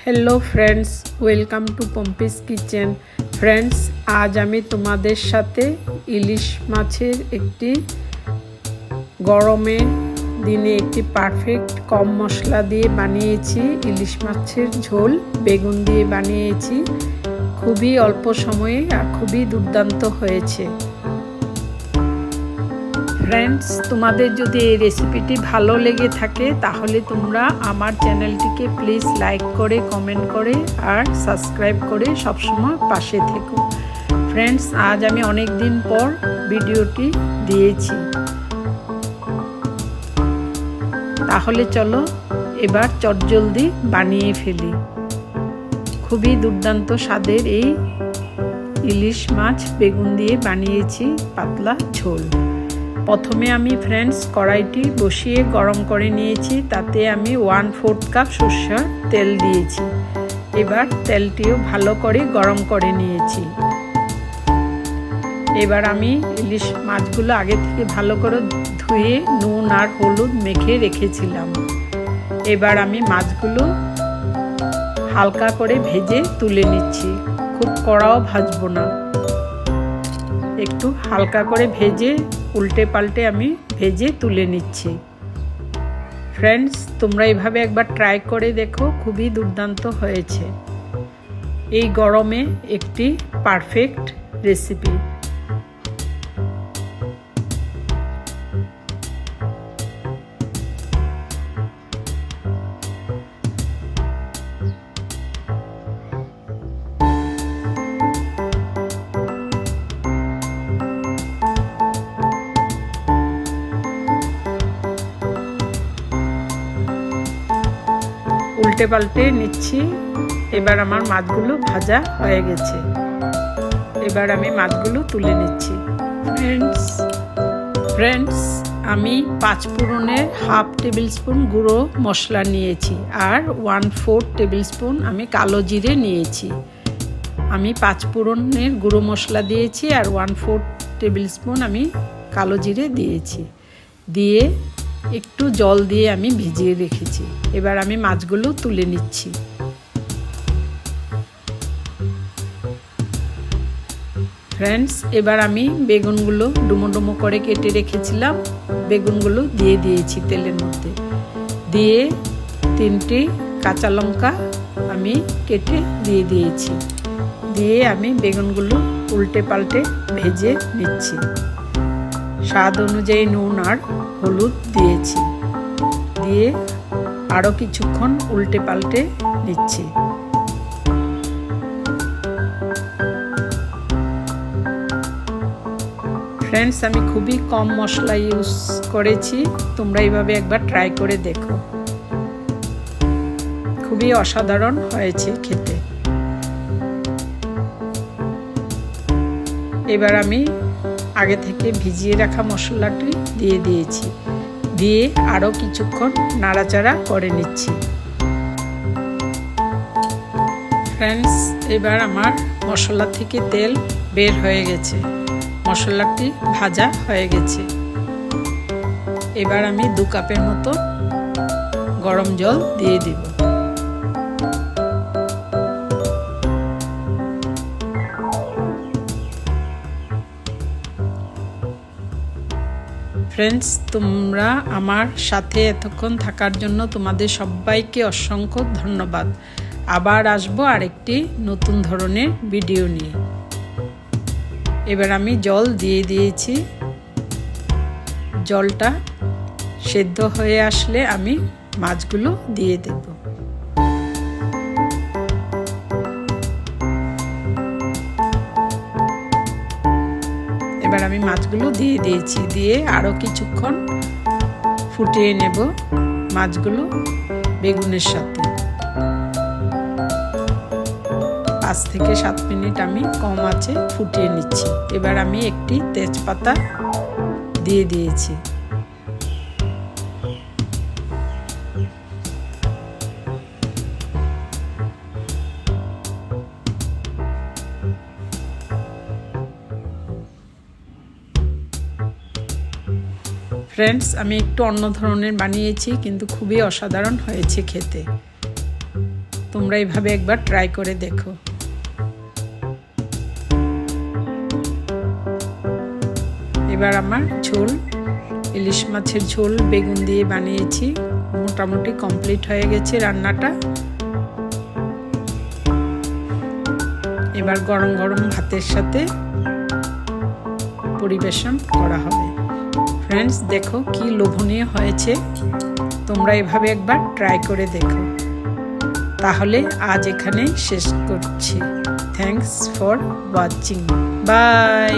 Hello friends, welcome to Pampi's kitchen. Friends, आज आमी तुम्हादेर साथे इलिश माछेर एकटी गरमेर दिने एकटी पारफेक्ट कम मशला दिए बानिয়েছি इलिश माछेर झोल बेगुन दिए बानिয়েছি। खूबই अल्प समये और खूबই दुर्दान्त হয়েছে। फ्रेंड्स, तुम्हादेर जोदि এই রেসিপিটি ভালো লেগে থাকে তাহলে তোমরা আমার চ্যানেলটিকে প্লিজ লাইক করে কমেন্ট করে আর সাবস্ক্রাইব করে সব সময় পাশে থেকো। फ्रेंड्स, আজ আমি অনেক দিন পর ভিডিওটি দিয়েছি। তাহলে চলো এবার চটজলদি বানিয়ে ফেলি। খুবই দুর্দান্ত স্বাদের এই ইলিশ মাছ বেগুন দিয়ে বানিয়েছি পাতলা ঝোল। प्रथमे आमी फ्रेंड्स कड़ाईटी बसिए गरम करे निएछि। ताते आमी 1/4 कप सर्षेर तेल दिएछि। एबार तेलटिओ भालो करे गरम करे निएछि। एबार आमी इलिश माछगुलो आगे थेके भालो करे धुए नुन और हलुद मेखे रेखेछिलाम। एबार आमी माछगुलो हालका करे भेजे तुले निচ্ছি। खूब कड़ाओ भाजबो ना, একটু হালকা করে ভেজে উল্টে পাল্টে আমি ভেজে তুলে নিচ্ছি। ফ্রেন্ডস, তোমরা এইভাবে একবার ট্রাই করে দেখো, খুবই দুর্দান্ত হয়েছে। এই গরমে একটি পারফেক্ট রেসিপি। উল্টে পাল্টে নিচ্ছি। এবার আমার মাছগুলো ভাজা হয়ে গেছে। এবার আমি মাছগুলো তুলে নিচ্ছি। ফ্রেন্ডস, আমি 5 ফোড়নের হাফ টেবিল স্পুন গুঁড়ো মশলা নিয়েছি আর 1/4 টেবিল স্পুন আমি কালো জিরে নিয়েছি। আমি 5 ফোড়নের গুঁড়ো মশলা দিয়েছি আর 1/4 টেবিল স্পুন আমি কালো জিরে দিয়েছি। দিয়ে একটু জল দিয়ে আমি ভিজিয়ে রেখেছি। এবার আমি মাছগুলো তুলে নিচ্ছি। ফ্রেন্ডস, এবার আমি বেগুনগুলো ডুমো ডুমো করে কেটে রেখেছিলাম, বেগুনগুলো দিয়ে দিয়েছি তেলের মধ্যে। দিয়ে 3টি কাঁচা লঙ্কা আমি কেটে দিয়ে দিয়েছি। দিয়ে আমি বেগুনগুলো উল্টে পাল্টে ভেজে নিচ্ছি। স্বাদ অনুযায়ী নুন আর হলুদ দিয়েছি। দিয়ে আরও কিছুক্ষণ উল্টে পাল্টে নিচ্ছি। ফ্রেন্ডস, আমি খুবই কম মশলা ইউজ করেছি। তোমরা এইভাবে একবার ট্রাই করে দেখো, খুবই অসাধারণ হয়েছে খেতে। এবার আমি আগে থেকে ভিজিয়ে রাখা মশলাটি দিয়ে দিয়েছি। দিয়ে আরও কিছুক্ষণ নাড়াচাড়া করে নিচ্ছি। ফ্রেন্ডস, এবার আমার মশলা থেকে তেল বের হয়ে গেছে, মশলাটি ভাজা হয়ে গেছে। এবার আমি 2 কাপের মতো গরম জল দিয়ে দিব। ফ্রেন্ডস, তোমরা আমার সাথে এতক্ষণ থাকার জন্য তোমাদের সবাইকে অসংখ্য ধন্যবাদ। আবার আসবো আরেকটি নতুন ধরনের ভিডিও নিয়ে। এবার আমি জল দিয়ে দিয়েছি। জলটা সেদ্ধ হয়ে আসলে আমি মাছগুলো দিয়ে দেব। এবার আমি মাছগুলো দিয়ে দিয়েছি। দিয়ে আরও কিছুক্ষণ ফুটিয়ে নেব মাছগুলো বেগুনের সাথে। 5 থেকে 7 মিনিট আমি কম আঁচে ফুটিয়ে নিচ্ছি। এবার আমি একটি তেজপাতা দিয়ে দিয়েছি। फ्रेंड्स আমি একটু অন্য ধরনের বানিয়েছি কিন্তু খুবই অসাধারণ হয়েছে খেতে। তোমরা এইভাবে একবার ট্রাই করে দেখো। এবার আমার ঝোল, ইলিশ মাছের ঝোল বেগুন দিয়ে বানিয়েছি, মোটামুটি কমপ্লিট হয়ে গেছে রান্নাটা। এবার গরম গরম ভাতের সাথে পরিবেশন করা হবে। ফ্রেন্ডস, দেখো কি লোভনীয় হয়েছে। তোমরা এভাবে একবার ট্রাই করে দেখো। তাহলে আজ এখানে শেষ করছি। Thanks for watching. বাই।